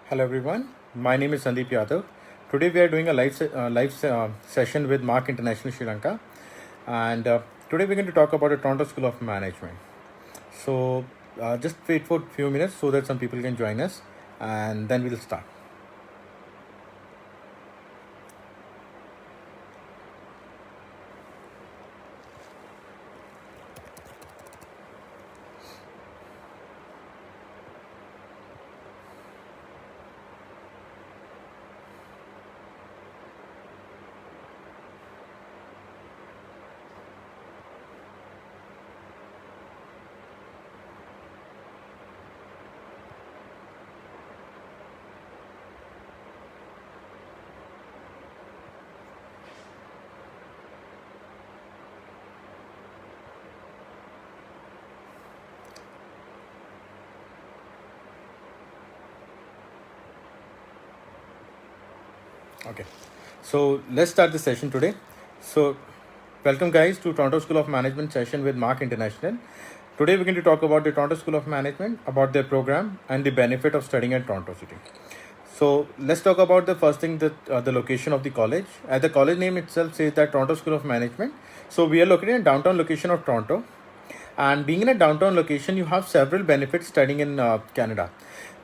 Hello everyone, my name is Sandeep Yadav. Today we are doing a live session with Mark International Sri Lanka, and today we're going to talk about the Toronto School of Management. So just wait for a few minutes so that some people can join us, and then we'll start. Okay, so let's start the session today. So, welcome guys to Toronto School of Management session with Mark International. Today we're going to talk about the Toronto School of Management, about their program and the benefit of studying at Toronto City. So let's talk about the first thing, that the location of the college. As the college name itself says, that Toronto School of Management. So we are located in downtown location of Toronto, and being in a downtown location, you have several benefits studying in Canada.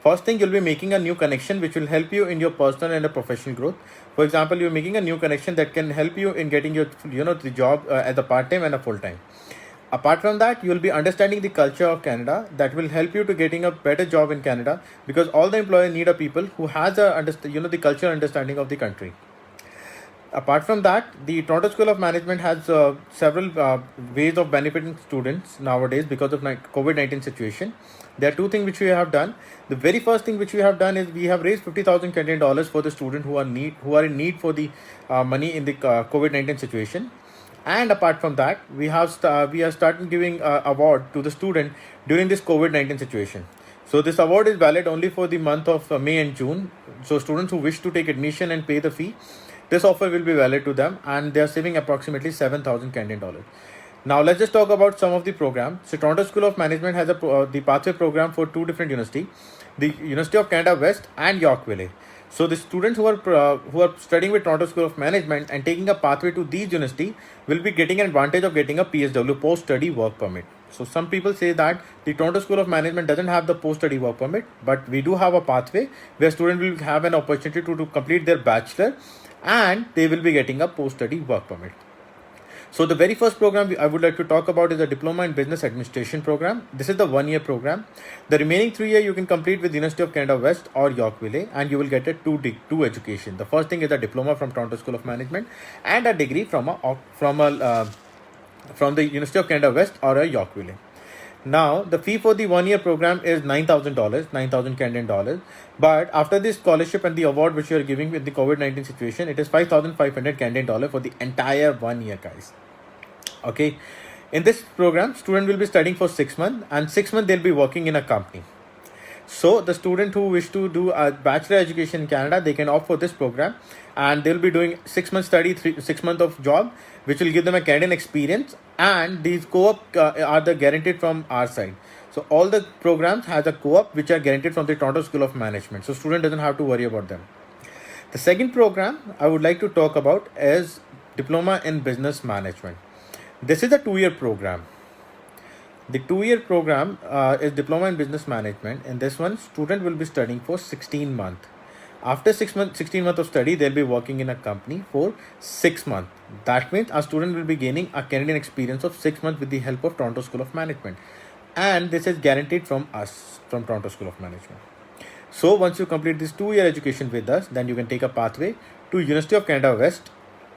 First thing, you'll be making a new connection which will help you in your personal and professional growth. For example, you're making a new connection that can help you in getting your the job as a part time and a full time. Apart from that, you will be understanding the culture of Canada that will help you to getting a better job in Canada, because all the employers need a people who has the cultural understanding of the country. Apart from that, the Toronto School of Management has several ways of benefiting students nowadays because of COVID-19 situation. There are two things which we have done. The very first thing which we have done is we have raised 50,000 Canadian dollars for the student who are in need for the money in the COVID-19 situation. And apart from that, we are starting giving award to the student during this COVID-19 situation. So this award is valid only for the month of May and June. So students who wish to take admission and pay the fee, this offer will be valid to them, and they are saving approximately 7,000 Canadian dollars. Now let's just talk about some of the programs. So Toronto School of Management has the pathway program for two different universities, the University of Canada West and Yorkville. So the students who are studying with Toronto School of Management and taking a pathway to these universities will be getting an advantage of getting a PSW, post study work permit. So some people say that the Toronto School of Management doesn't have the post study work permit, but we do have a pathway where students will have an opportunity to complete their bachelor, and they will be getting a post study work permit. So the very first program I would like to talk about is the Diploma in Business Administration program. This is the 1 year program. The remaining 3 years you can complete with University of Canada West or Yorkville, and you will get a two education. The first thing is a diploma from Toronto School of Management and a degree from the University of Canada West or a Yorkville. Now, the fee for the 1 year program is $9,000, 9,000 Canadian dollars. But after this scholarship and the award which you are giving with the COVID-19 situation, it is 5,500 Canadian dollars for the entire 1 year, guys. Okay. In this program, student will be studying for 6 months, and 6 months they'll be working in a company. So the student who wish to do a bachelor education in Canada, they can opt for this program, and they'll be doing 6 months study, 6 months of job, which will give them a Canadian experience. And these co-op are the guaranteed from our side. So all the programs has a co-op which are guaranteed from the Toronto School of Management. So student doesn't have to worry about them. The second program I would like to talk about is Diploma in Business Management. This is a 2 year program. The 2 year program is Diploma in Business Management. In this one, student will be studying for 16 months. After 16 months of study, they'll be working in a company for 6 months. That means a student will be gaining a Canadian experience of 6 months with the help of Toronto School of Management. And this is guaranteed from us, from Toronto School of Management. So once you complete this 2 year education with us, then you can take a pathway to University of Canada West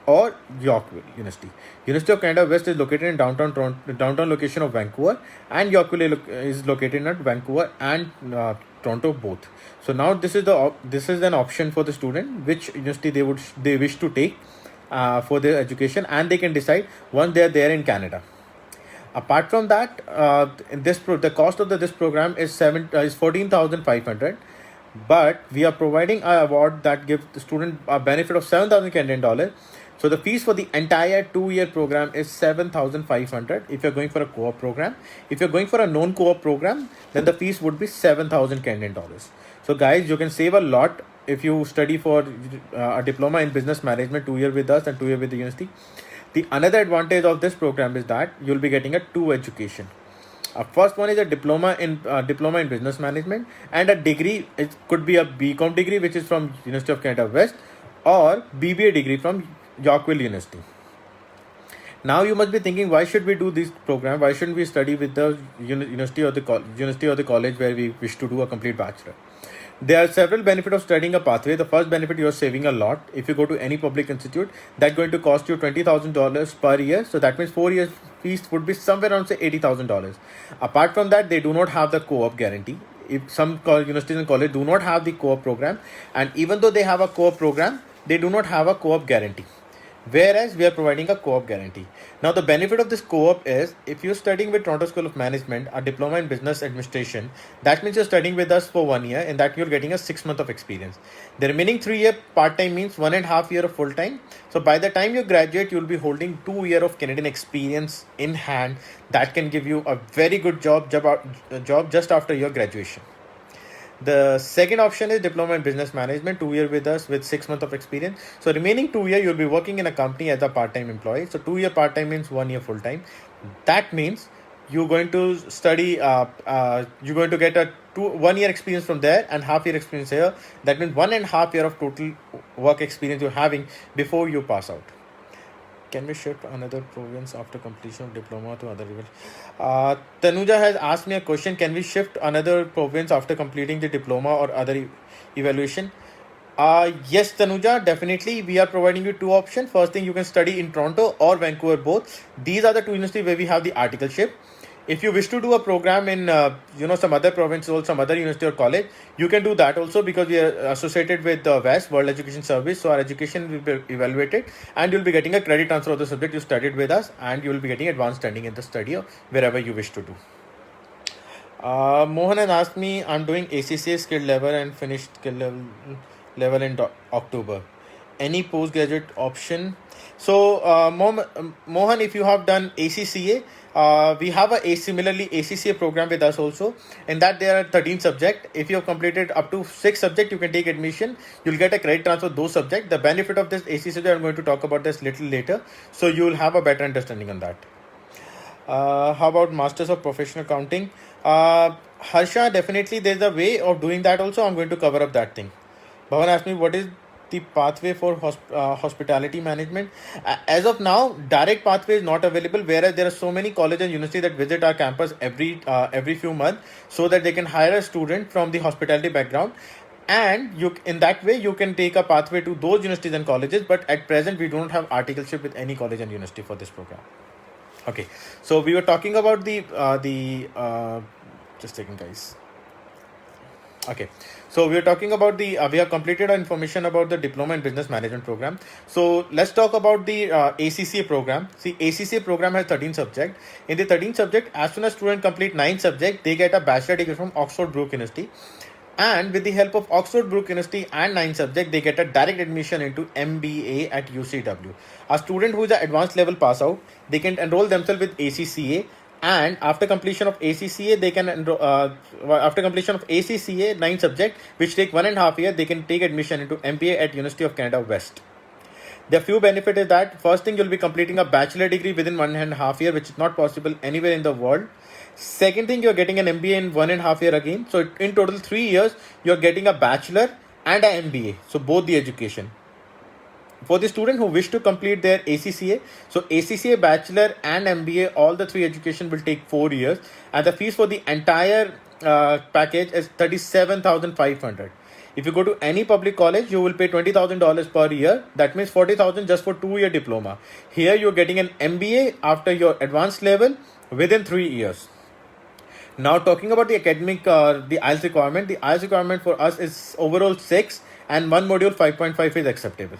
or Yorkville University. University of Canada West is located in downtown Toronto, downtown location of Vancouver, and Yorkville is located at Vancouver and Toronto both. So now this is an option for the student which university they wish to take for their education, and they can decide once they are there in Canada. Apart from that, the cost of this program is 14,500, but we are providing an award that gives the student a benefit of 7,000 Canadian dollars. So the fees for the entire 2-year program is 7,500 if you're going for a co-op program. If you're going for a non-co-op program, then the fees would be 7,000 Canadian dollars. So guys, you can save a lot if you study for a diploma in business management 2 year with us and 2 year with the university. The another advantage of this program is that you'll be getting a 2 education. First one is a diploma in business management, and a degree. It could be a BCom degree, which is from University of Canada West, or BBA degree from Yorkville University. Now you must be thinking, why should we do this program? Why shouldn't we study with the university or the college where we wish to do a complete bachelor? There are several benefits of studying a pathway. The first benefit, you are saving a lot. If you go to any public institute, that's going to cost you $20,000 per year. So that means 4 years fees would be somewhere around say $80,000. Apart from that, they do not have the co-op guarantee. If some universities and colleges do not have the co-op program, and even though they have a co-op program, they do not have a co-op guarantee. Whereas we are providing a co-op guarantee. Now the benefit of this co-op is, if you're studying with Toronto School of Management, a diploma in business administration, that means you're studying with us for 1 year, and that you're getting a 6 month of experience. The remaining 3 year part-time means 1.5 year of full-time. So by the time you graduate, you'll be holding 2 year of Canadian experience in hand. That can give you a very good job just after your graduation. The second option is diploma in business management, 2 year with us with 6 months of experience. So remaining 2 year, you'll be working in a company as a part-time employee. So 2 year part-time means 1 year full-time. That means you're going to study, you're going to get a 1 year experience from there and half year experience here. That means 1.5 year of total work experience you're having before you pass out. Can we shift another province after completion of diploma to other events? Tanuja has asked me a question. Can we shift another province after completing the diploma or other evaluation? Yes, Tanuja, definitely. We are providing you 2 options. First thing, you can study in Toronto or Vancouver both. These are the 2 universities where we have the articleship. If you wish to do a program in some other province or some other university or college, you can do that also, because we are associated with the WEST, World Education Service. So our education will be evaluated, and you'll be getting a credit transfer of the subject you studied with us, and you will be getting advanced standing in the study or wherever you wish to do. Mohan has asked me, I'm doing ACCA skill level and finished skill level in October. Any postgraduate option? So Mohan, if you have done ACCA, we have similarly ACCA program with us also. In that there are 13 subjects. If you have completed up to 6 subjects, you can take admission. You'll get a credit transfer those subjects. The benefit of this ACCA, I'm going to talk about this little later, so you will have a better understanding on that. How about Masters of Professional Accounting? Harsha, definitely there's a way of doing that also. I'm going to cover up that thing. Bhavan asked me, what is the pathway for hospitality management? As of now, direct pathway is not available, whereas there are so many colleges and universities that visit our campus every few months, so that they can hire a student from the hospitality background, and in that way you can take a pathway to those universities and colleges. But at present, we do not have articleship with any college and university for this program. Okay, so we were talking about just a second, guys. Okay, so we are talking about we have completed our information about the diploma in business management program. So let's talk about the ACCA program. See, ACCA program has 13 subjects. In the 13 subjects, as soon as students complete 9 subjects, they get a bachelor degree from Oxford Brook University. And with the help of Oxford Brook University and 9 subjects, they get a direct admission into MBA at UCW. A student who is an advanced level pass out, they can enroll themselves with ACCA. And after completion of ACCA, they can after completion of ACCA 9 subjects, which take 1.5 years, they can take admission into MBA at University of Canada West. The few benefits is that first thing, you'll be completing a bachelor degree within 1.5 years, which is not possible anywhere in the world. Second thing, you're getting an MBA in 1.5 years again. So in total 3 years, you're getting a bachelor and an MBA. So both the education. For the student who wish to complete their ACCA, so ACCA bachelor and MBA, all the 3 education will take 4 years, and the fees for the entire package is $37,500. If you go to any public college, you will pay $20,000 per year. That means $40,000 just for 2 year diploma. Here you're getting an MBA after your advanced level within 3 years. Now talking about the academic, the IELTS requirement. The IELTS requirement for us is overall 6, and one module 5.5 is acceptable.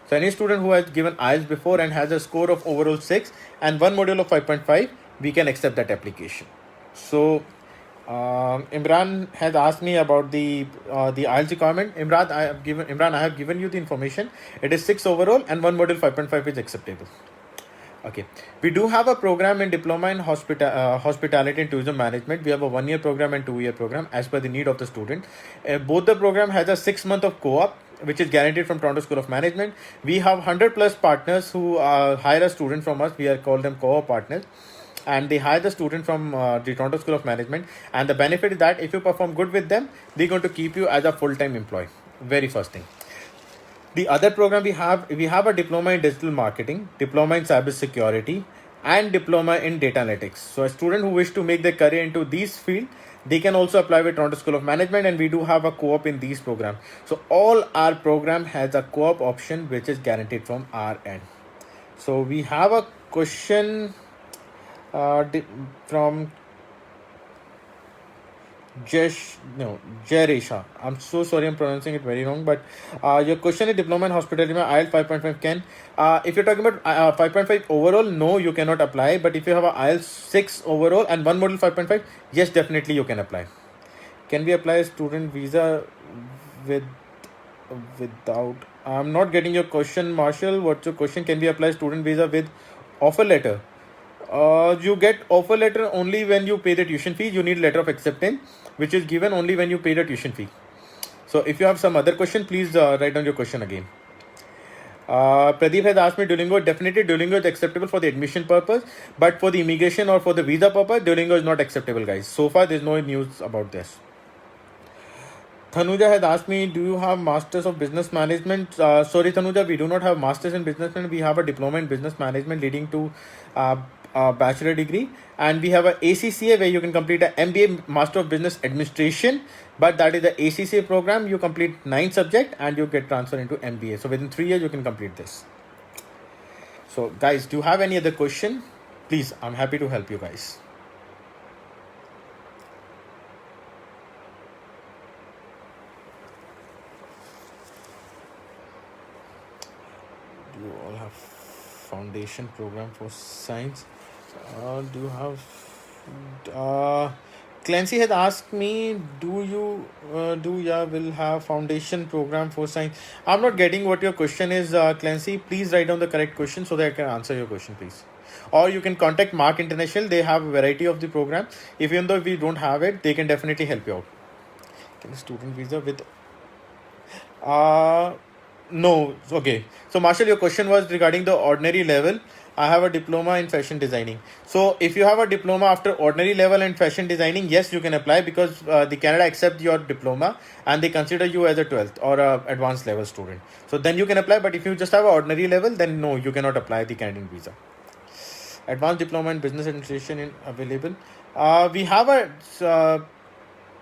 So any student who has given IELTS before and has a score of overall 6 and one module of 5.5, we can accept that application. So Imran has asked me about the IELTS requirement. Imran, I have given you the information. It is 6 overall and one module 5.5 is acceptable. Okay, we do have a program in diploma in hospitality and tourism management. We have a 1-year program and 2-year program as per the need of the student. Both the program has a 6 month of co-op, which is guaranteed from Toronto School of Management. We have 100 plus partners who hire a student from us. We are called them co-op partners, and they hire the student from the Toronto School of Management. And the benefit is that if you perform good with them, they're going to keep you as a full-time employee. Very first thing. The other program we have a diploma in digital marketing, diploma in cyber security, and diploma in data analytics. So a student who wish to make their career into these field, they can also apply with Toronto School of Management, and we do have a co-op in these programs. So all our program has a co-op option which is guaranteed from our end. So we have a question from Jaresha. I'm so sorry, I'm pronouncing it very wrong. But your question is diploma in hospitality, IELTS 5.5 can. If you're talking about 5.5 overall, no, you cannot apply. But if you have a IELTS 6 overall and one module 5.5, yes, definitely you can apply. Can we apply a student visa without? I'm not getting your question, Marshall. What's your question? Can we apply student visa with offer letter? You get offer letter only when you pay the tuition fee. You need letter of acceptance, which is given only when you pay the tuition fee. So if you have some other question, please write down your question again. Pradeep has asked me Duolingo. Definitely Duolingo is acceptable for the admission purpose, but for the immigration or for the visa purpose, Duolingo is not acceptable, guys. So far, there's no news about this. Tanuja has asked me, do you have Masters of Business Management? Sorry, Tanuja, we do not have Masters in Business Management. We have a Diploma in Business Management leading to a bachelor degree, and we have a ACCA where you can complete a MBA, Master of Business Administration, but that is the ACCA program. You complete 9 subjects and you get transferred into MBA. So within 3 years, you can complete this. So guys, do you have any other question? Please, I'm happy to help you guys. Do you all have foundation program for science? Do you have Clancy has asked me, do you will have foundation program for science? I'm not getting what your question is, Clancy. Please write down the correct question so that I can answer your question, please. Or you can contact Mark International. They have a variety of the program. If even though we don't have it, they can definitely help you out. Can student visa with no. Okay. So Marshall, your question was regarding the ordinary level. I have a diploma in fashion designing. So if you have a diploma after ordinary level in fashion designing, yes, you can apply because the Canada accept your diploma and they consider you as a 12th or a advanced level student. So then you can apply. But if you just have an ordinary level, then no, you cannot apply the Canadian visa. Advanced diploma in business administration in available. We have a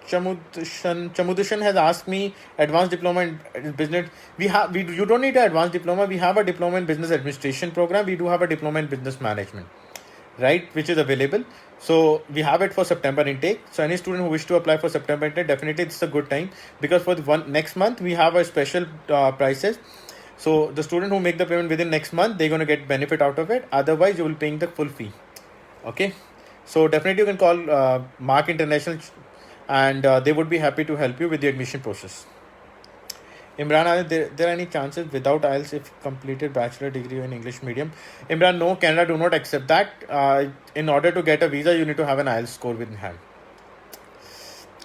Chamudushan has asked me advanced diploma in business. You don't need an advanced diploma. We have a diploma in business administration program. We do have a diploma in business management, right, which is available. So we have it for September intake. So any student who wish to apply for September intake, definitely it's a good time because for the next month we have a special prices. So the student who make the payment within next month, they're going to get benefit out of it. Otherwise, you will paying the full fee. Okay. So definitely you can call Mark International and they would be happy to help you with the admission process. Imran, are there any chances without IELTS if completed bachelor degree in English medium? Imran, no, Canada do not accept that. In order to get a visa, you need to have an IELTS score within hand.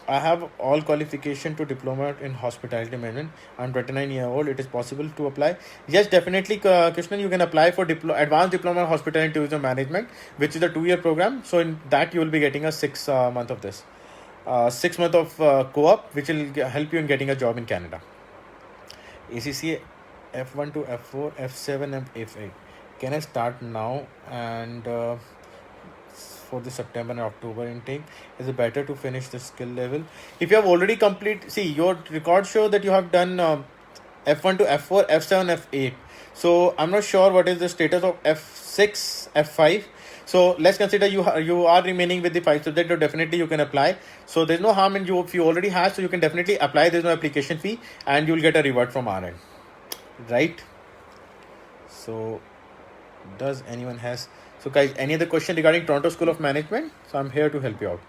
I have all qualification to diploma in hospitality management. I'm 29 years old. It is possible to apply. Yes, definitely, Krishnan, you can apply for advanced diploma in hospitality and tourism management, which is a 2-year program. So in that, you will be getting a 6 month of this. 6 month of co-op, which will help you in getting a job in Canada. ACCA F1 to F4, F7 and F8. Can I start now? And for the September and October intake, is it better to finish the skill level? If you have already your records show that you have done F1 to F4, F7, F8. So I'm not sure what is the status of F6, F5. So let's consider you are remaining with the 5 subject, so definitely you can apply. So there's no harm in you if you already have, so you can definitely apply. There's no application fee and you'll get a reward from our end, right? So does anyone has, so guys, any other question regarding Toronto School of Management? So I'm here to help you out.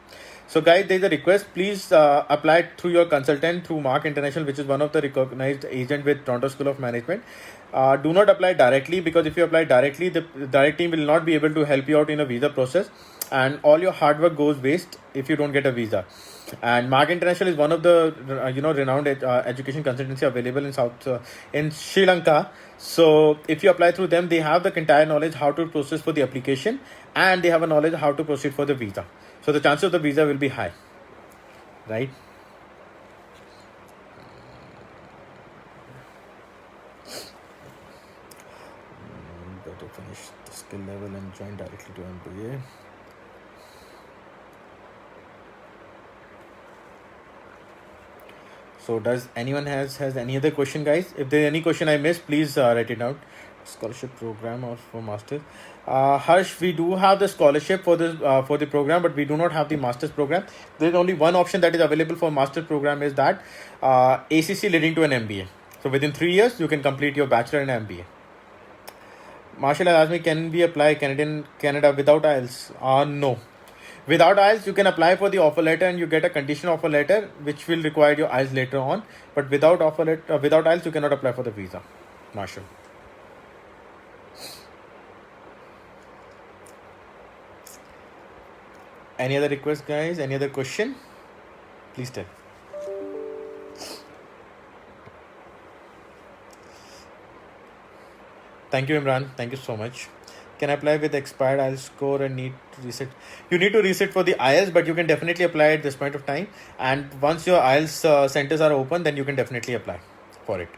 So guys, there's a request. Please apply through your consultant through Mark International, which is one of the recognized agent with Toronto School of Management. Do not apply directly, because if you apply directly, the direct team will not be able to help you out in a visa process, and all your hard work goes waste if you don't get a visa. And Mark International is one of the renowned education consultancy available in in Sri Lanka. So if you apply through them, they have the entire knowledge how to process for the application, and they have a knowledge how to proceed for the visa. So the chances of the visa will be high, right? Better finish the skill level and join directly to MBA. So does anyone has any other question, guys? If there's any question I missed, please write it down. Scholarship program or for master. Harsh, we do have the scholarship for the program, but we do not have the master's program. There's only one option that is available for master's program, is that ACC leading to an MBA. So within 3 years, you can complete your bachelor and MBA. Marshall has asked me, can we apply Canada without IELTS? No. Without IELTS, you can apply for the offer letter and you get a conditional offer letter, which will require your IELTS later on. But without without IELTS, you cannot apply for the visa. Marshall. Any other request, guys? Any other question? Please tell. Thank you, Imran. Thank you so much. Can apply with expired IELTS score and need to reset? You need to reset for the IELTS, but you can definitely apply at this point of time. And once your IELTS centers are open, then you can definitely apply for it.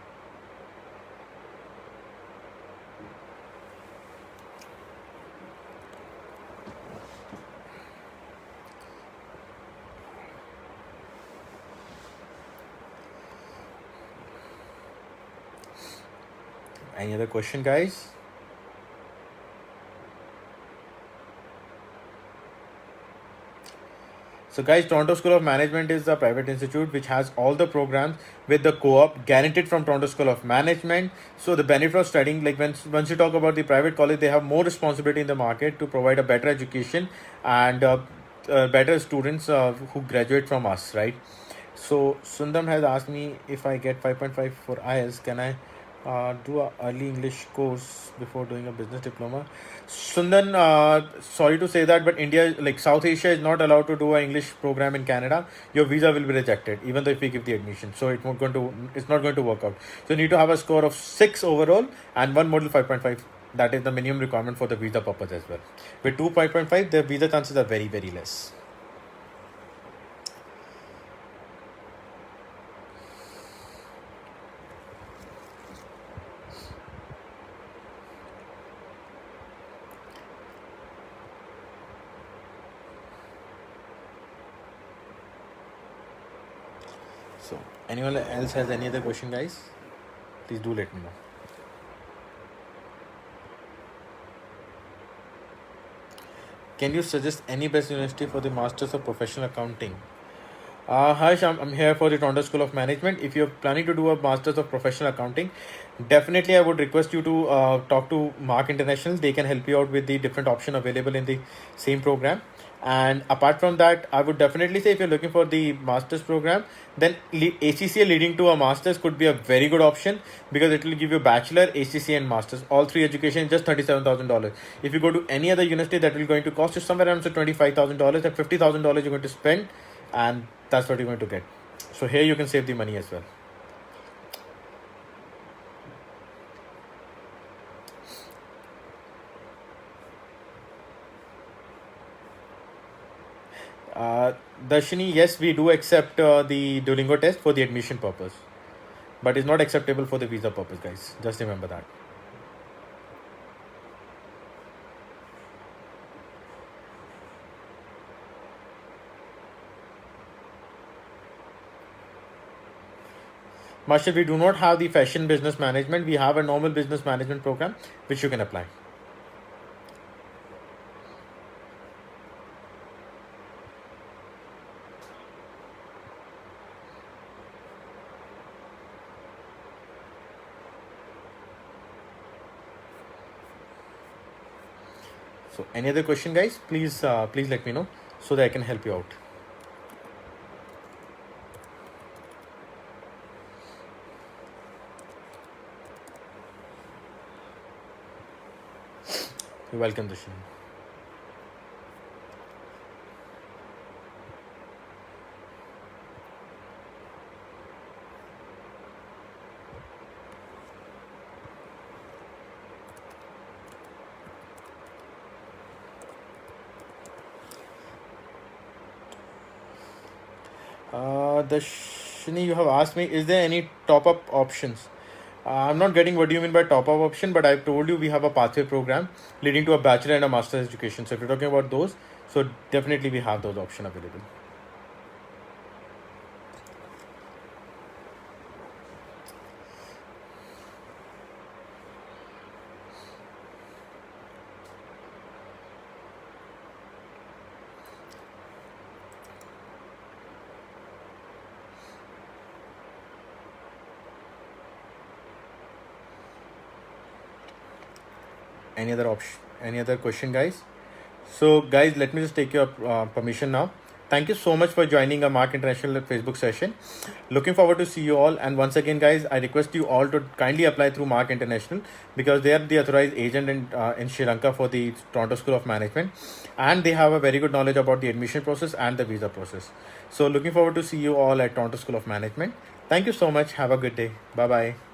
Any other question, guys? So guys, Toronto School of Management is a private institute which has all the programs with the co-op guaranteed from Toronto School of Management. So the benefit of studying, like once you talk about the private college, they have more responsibility in the market to provide a better education and better students who graduate from us, right? So Sundam has asked me, if I get 5.5 for IELTS, can I do a early English course before doing a business diploma? Sundan, sorry to say that, but India, like South Asia, is not allowed to do an English program in Canada. Your visa will be rejected, even though if we give the admission. So it's not going to work out. So you need to have a score of 6 overall and one model 5.5. That is the minimum requirement for the visa purpose as well. With 5.5, the visa chances are very, very less. So anyone else has any other question, guys? Please do let me know. Can you suggest any best university for the Masters of Professional Accounting? Harsh, I'm here for the Toronto School of Management. If you're planning to do a Masters of Professional Accounting, definitely I would request you to talk to Mark International. They can help you out with the different option available in the same program. And apart from that, I would definitely say if you're looking for the master's program, then ACCA leading to a master's could be a very good option, because it will give you bachelor, ACCA and master's, all three education, just $37,000. If you go to any other university, that will going to cost you somewhere around $25,000, and $50,000 you're going to spend, and that's what you're going to get. So here you can save the money as well. Darshini, yes, we do accept the Duolingo test for the admission purpose, but it's not acceptable for the visa purpose, guys. Just remember that. Marshall, we do not have the fashion business management. We have a normal business management program which you can apply. So any other question, guys? Please let me know so that I can help you out. You're welcome, Dushin. Dashini, you have asked me, is there any top-up options? I'm not getting what do you mean by top-up option, but I've told you we have a pathway program leading to a bachelor and a master's education. So if you're talking about those, so definitely we have those options available. Any other option? Any other question, guys? So, guys, let me just take your permission now. Thank you so much for joining a Mark International Facebook session. Looking forward to see you all. And once again, guys, I request you all to kindly apply through Mark International because they are the authorized agent in Sri Lanka for the Toronto School of Management, and they have a very good knowledge about the admission process and the visa process. So, looking forward to see you all at Toronto School of Management. Thank you so much. Have a good day. Bye bye.